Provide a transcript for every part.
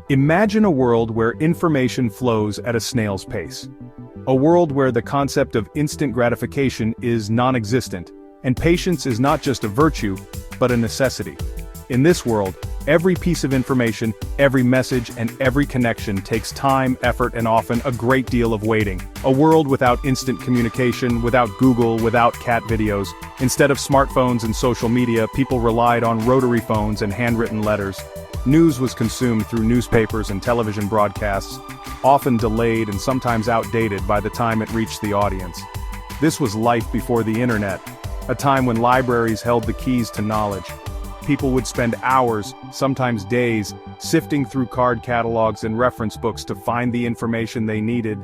Imagine a world where information flows at a snail's pace. A world where the concept of instant gratification is non-existent, and patience is not just a virtue, but a necessity. In this world, every piece of information, every message, and every connection takes time, effort, and often a great deal of waiting. A world without instant communication, without Google, without cat videos. Instead of smartphones and social media, people relied on rotary phones and handwritten letters. News was consumed through newspapers and television broadcasts, often delayed and sometimes outdated by the time it reached the audience. This was life before the internet, a time when libraries held the keys to knowledge. People would spend hours, sometimes days, sifting through card catalogs and reference books to find the information they needed.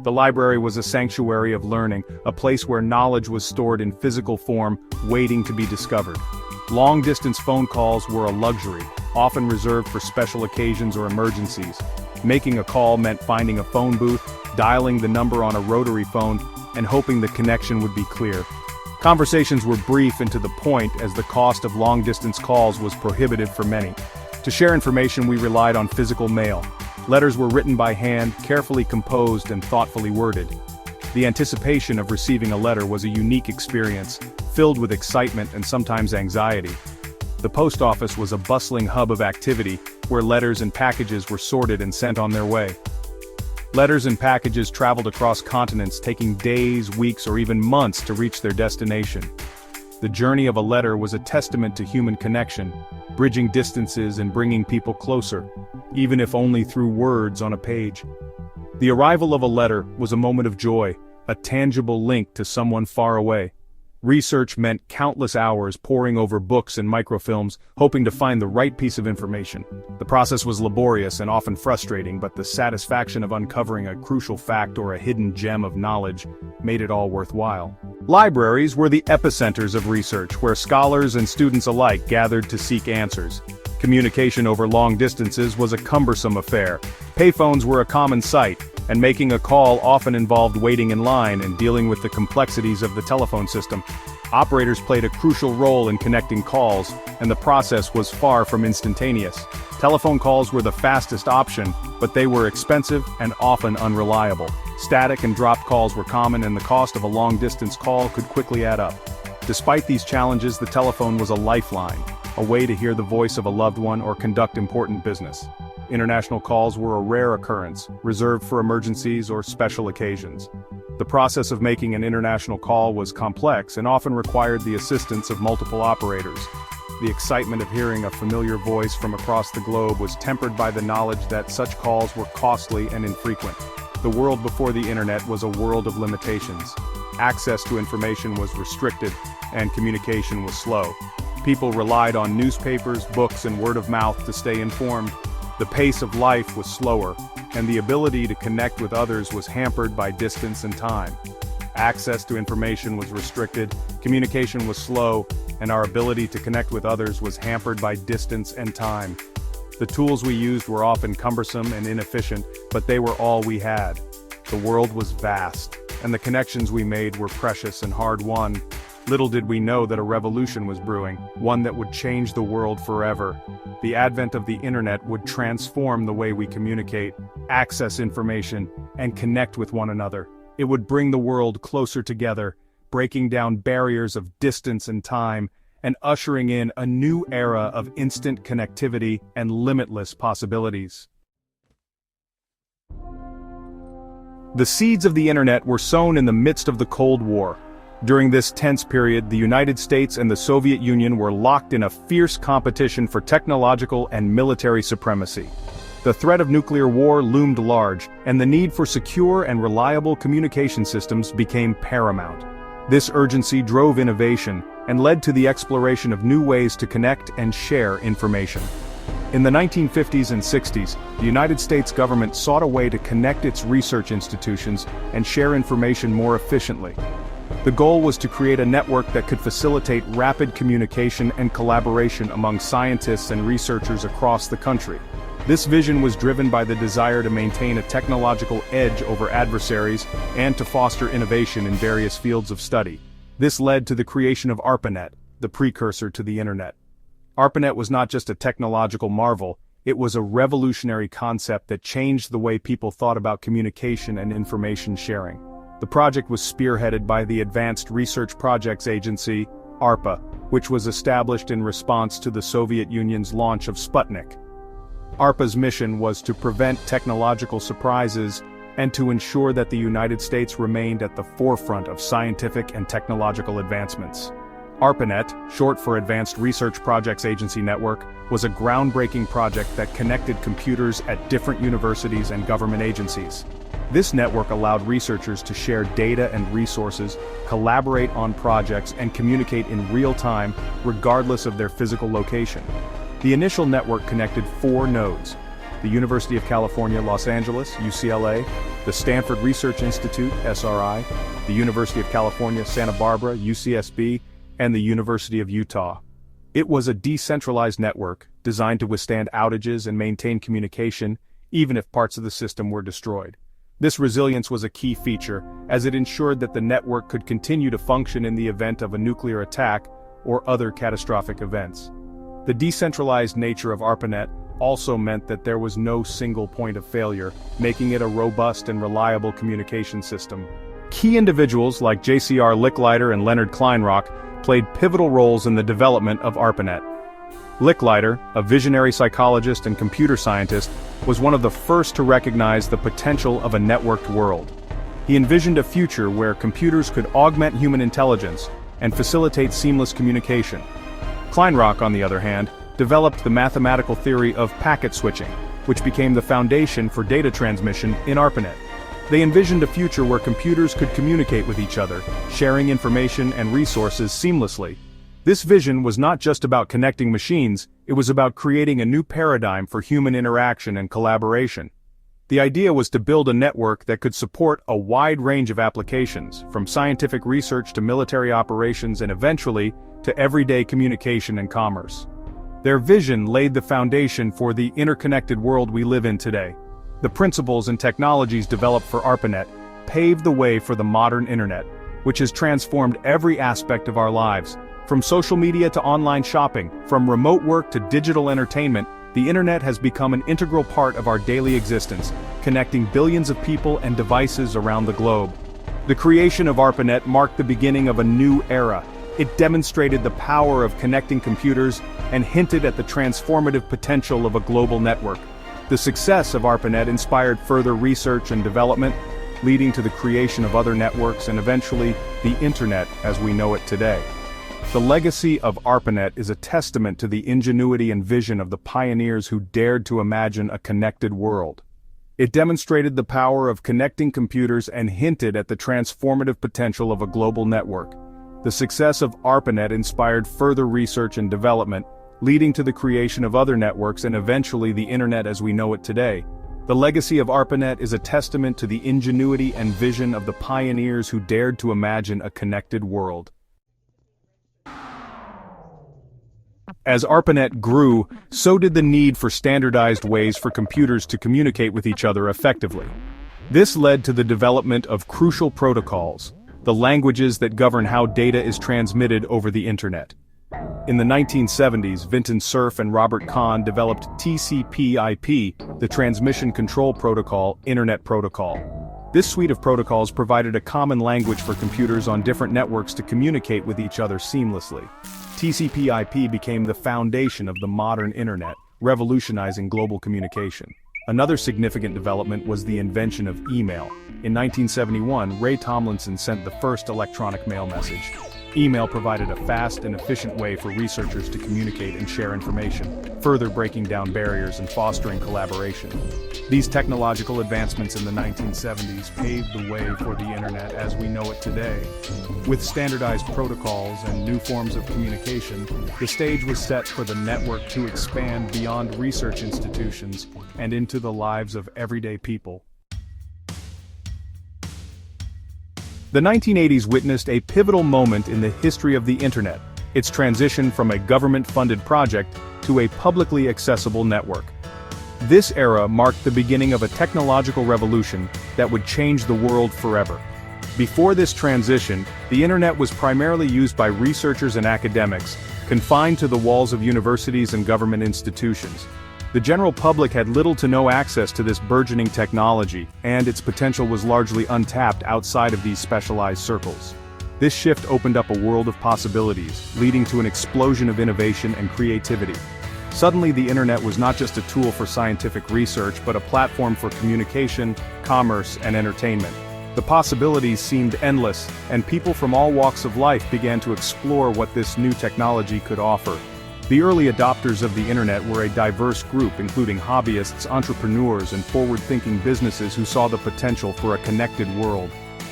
The library was a sanctuary of learning, a place where knowledge was stored in physical form, waiting to be discovered. Long-distance phone calls were a luxury, often reserved for special occasions or emergencies. Making a call meant finding a phone booth, dialing the number on a rotary phone, and hoping the connection would be clear. Conversations were brief and to the point, as the cost of long-distance calls was prohibitive for many. To share information, we relied on physical mail. Letters were written by hand, carefully composed and thoughtfully worded. The anticipation of receiving a letter was a unique experience, filled with excitement and sometimes anxiety. The post office was a bustling hub of activity, where letters and packages were sorted and sent on their way. Letters and packages traveled across continents, taking days, weeks, or even months to reach their destination. The journey of a letter was a testament to human connection, bridging distances and bringing people closer, even if only through words on a page. The arrival of a letter was a moment of joy, a tangible link to someone far away. Research meant countless hours poring over books and microfilms, hoping to find the right piece of information. The process was laborious and often frustrating, but the satisfaction of uncovering a crucial fact or a hidden gem of knowledge made it all worthwhile. Libraries were the epicenters of research, where scholars and students alike gathered to seek answers. Communication over long distances was a cumbersome affair. Payphones were a common sight, and making a call often involved waiting in line and dealing with the complexities of the telephone system. Operators played a crucial role in connecting calls, and the process was far from instantaneous. Telephone calls were the fastest option, but they were expensive and often unreliable. Static and dropped calls were common, and the cost of a long-distance call could quickly add up. Despite these challenges, the telephone was a lifeline, a way to hear the voice of a loved one or conduct important business. International calls were a rare occurrence, reserved for emergencies or special occasions. The process of making an international call was complex and often required the assistance of multiple operators. The excitement of hearing a familiar voice from across the globe was tempered by the knowledge that such calls were costly and infrequent. The world before the internet was a world of limitations. Access to information was restricted, and communication was slow. People relied on newspapers, books, and word of mouth to stay informed. The pace of life was slower, and the ability to connect with others was hampered by distance and time. Access to information was restricted, communication was slow, and our ability to connect with others was hampered by distance and time. The tools we used were often cumbersome and inefficient, but they were all we had. The world was vast, and the connections we made were precious and hard-won. Little did we know that a revolution was brewing, one that would change the world forever. The advent of the internet would transform the way we communicate, access information, and connect with one another. It would bring the world closer together, breaking down barriers of distance and time, and ushering in a new era of instant connectivity and limitless possibilities. The seeds of the internet were sown in the midst of the Cold War. During this tense period, the United States and the Soviet Union were locked in a fierce competition for technological and military supremacy. The threat of nuclear war loomed large, and the need for secure and reliable communication systems became paramount. This urgency drove innovation and led to the exploration of new ways to connect and share information. In the 1950s and 60s, the United States government sought a way to connect its research institutions and share information more efficiently. The goal was to create a network that could facilitate rapid communication and collaboration among scientists and researchers across the country. This vision was driven by the desire to maintain a technological edge over adversaries and to foster innovation in various fields of study. This led to the creation of ARPANET, the precursor to the internet. ARPANET was not just a technological marvel, it was a revolutionary concept that changed the way people thought about communication and information sharing. The project was spearheaded by the Advanced Research Projects Agency, ARPA, which was established in response to the Soviet Union's launch of Sputnik. ARPA's mission was to prevent technological surprises and to ensure that the United States remained at the forefront of scientific and technological advancements. ARPANET, short for Advanced Research Projects Agency Network, was a groundbreaking project that connected computers at different universities and government agencies. This network allowed researchers to share data and resources, collaborate on projects, and communicate in real time, regardless of their physical location. The initial network connected 4 nodes: the University of California, Los Angeles, UCLA, the Stanford Research Institute, SRI, the University of California, Santa Barbara, UCSB, and the University of Utah. It was a decentralized network designed to withstand outages and maintain communication, even if parts of the system were destroyed. This resilience was a key feature, as it ensured that the network could continue to function in the event of a nuclear attack or other catastrophic events. The decentralized nature of ARPANET also meant that there was no single point of failure, making it a robust and reliable communication system. Key individuals like J.C.R. Licklider and Leonard Kleinrock played pivotal roles in the development of ARPANET. Licklider, a visionary psychologist and computer scientist, was one of the first to recognize the potential of a networked world. He envisioned a future where computers could augment human intelligence and facilitate seamless communication. Kleinrock, on the other hand, developed the mathematical theory of packet switching, which became the foundation for data transmission in ARPANET. They envisioned a future where computers could communicate with each other, sharing information and resources seamlessly. This vision was not just about connecting machines, it was about creating a new paradigm for human interaction and collaboration. The idea was to build a network that could support a wide range of applications, from scientific research to military operations and eventually, to everyday communication and commerce. Their vision laid the foundation for the interconnected world we live in today. The principles and technologies developed for ARPANET paved the way for the modern internet, which has transformed every aspect of our lives. From social media to online shopping, from remote work to digital entertainment, the internet has become an integral part of our daily existence, connecting billions of people and devices around the globe. The creation of ARPANET marked the beginning of a new era. It demonstrated the power of connecting computers and hinted at the transformative potential of a global network. The success of ARPANET inspired further research and development, leading to the creation of other networks and eventually the internet as we know it today. The legacy of ARPANET is a testament to the ingenuity and vision of the pioneers who dared to imagine a connected world. It demonstrated the power of connecting computers and hinted at the transformative potential of a global network. The success of ARPANET inspired further research and development, leading to the creation of other networks and eventually the internet as we know it today. The legacy of ARPANET is a testament to the ingenuity and vision of the pioneers who dared to imagine a connected world. As ARPANET grew, so did the need for standardized ways for computers to communicate with each other effectively. This led to the development of crucial protocols, the languages that govern how data is transmitted over the internet. In the 1970s, Vinton Cerf and Robert Kahn developed TCP/IP, the Transmission Control Protocol, Internet Protocol. This suite of protocols provided a common language for computers on different networks to communicate with each other seamlessly. TCP/IP became the foundation of the modern internet, revolutionizing global communication. Another significant development was the invention of email. In 1971, Ray Tomlinson sent the first electronic mail message. Email provided a fast and efficient way for researchers to communicate and share information, further breaking down barriers and fostering collaboration. These technological advancements in the 1970s paved the way for the internet as we know it today. With standardized protocols and new forms of communication, the stage was set for the network to expand beyond research institutions and into the lives of everyday people. The 1980s witnessed a pivotal moment in the history of the internet, its transition from a government-funded project to a publicly accessible network. This era marked the beginning of a technological revolution that would change the world forever. Before this transition, the internet was primarily used by researchers and academics, confined to the walls of universities and government institutions. The general public had little to no access to this burgeoning technology, and its potential was largely untapped outside of these specialized circles. This shift opened up a world of possibilities, leading to an explosion of innovation and creativity. Suddenly, the internet was not just a tool for scientific research but a platform for communication, commerce, and entertainment. The possibilities seemed endless, and people from all walks of life began to explore what this new technology could offer. The early adopters of the internet were a diverse group including hobbyists, entrepreneurs, and forward-thinking businesses who saw the potential for a connected world.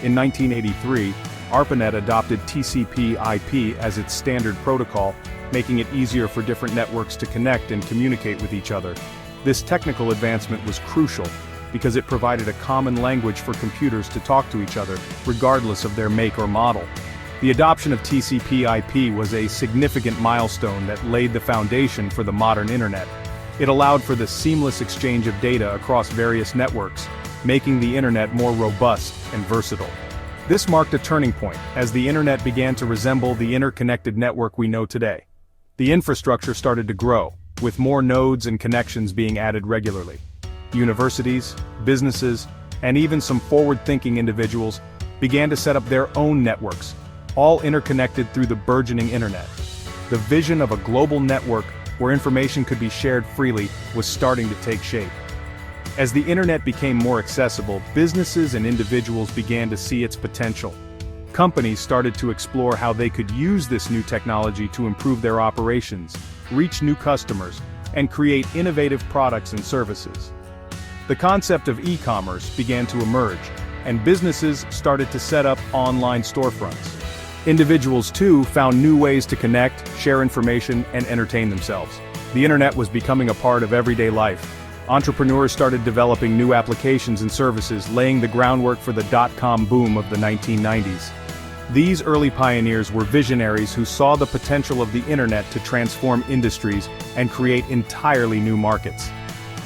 In 1983, ARPANET adopted TCP/IP as its standard protocol, making it easier for different networks to connect and communicate with each other. This technical advancement was crucial, because it provided a common language for computers to talk to each other, regardless of their make or model. The adoption of TCP/IP was a significant milestone that laid the foundation for the modern internet. It allowed for the seamless exchange of data across various networks, making the internet more robust and versatile. This marked a turning point, as the internet began to resemble the interconnected network we know today. The infrastructure started to grow, with more nodes and connections being added regularly. Universities, businesses, and even some forward-thinking individuals began to set up their own networks, all interconnected through the burgeoning internet. The vision of a global network where information could be shared freely was starting to take shape. As the internet became more accessible, businesses and individuals began to see its potential. Companies started to explore how they could use this new technology to improve their operations, reach new customers, and create innovative products and services. The concept of e-commerce began to emerge, and businesses started to set up online storefronts. Individuals, too, found new ways to connect, share information, and entertain themselves. The internet was becoming a part of everyday life. Entrepreneurs started developing new applications and services, laying the groundwork for the dot-com boom of the 1990s. These early pioneers were visionaries who saw the potential of the internet to transform industries and create entirely new markets.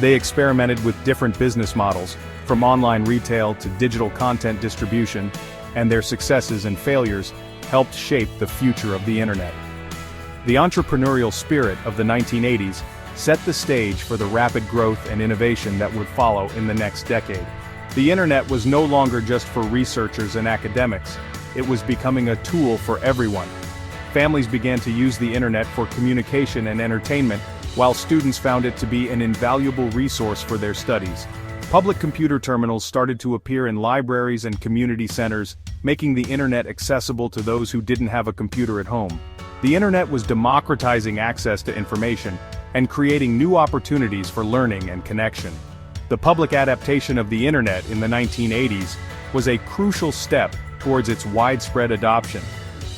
They experimented with different business models, from online retail to digital content distribution, and their successes and failures helped shape the future of the internet. The entrepreneurial spirit of the 1980s set the stage for the rapid growth and innovation that would follow in the next decade. The internet was no longer just for researchers and academics. It was becoming a tool for everyone. Families began to use the internet for communication and entertainment, while students found it to be an invaluable resource for their studies. Public computer terminals started to appear in libraries and community centers, making the internet accessible to those who didn't have a computer at home. The internet was democratizing access to information and creating new opportunities for learning and connection. The public adaptation of the internet in the 1980s was a crucial step towards its widespread adoption.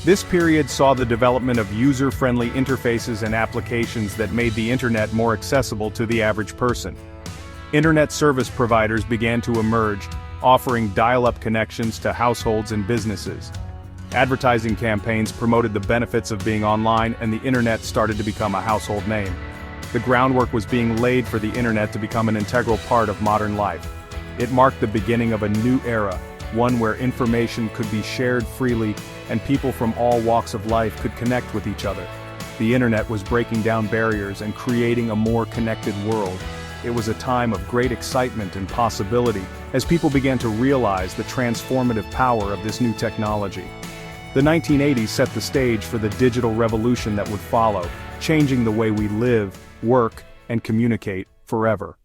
This period saw the development of user-friendly interfaces and applications that made the internet more accessible to the average person. Internet service providers began to emerge, offering dial-up connections to households and businesses. Advertising campaigns promoted the benefits of being online, and the internet started to become a household name. The groundwork was being laid for the internet to become an integral part of modern life. It marked the beginning of a new era, one where information could be shared freely and people from all walks of life could connect with each other. The internet was breaking down barriers and creating a more connected world. It was a time of great excitement and possibility, as people began to realize the transformative power of this new technology. The 1980s set the stage for the digital revolution that would follow, changing the way we live, work, and communicate forever.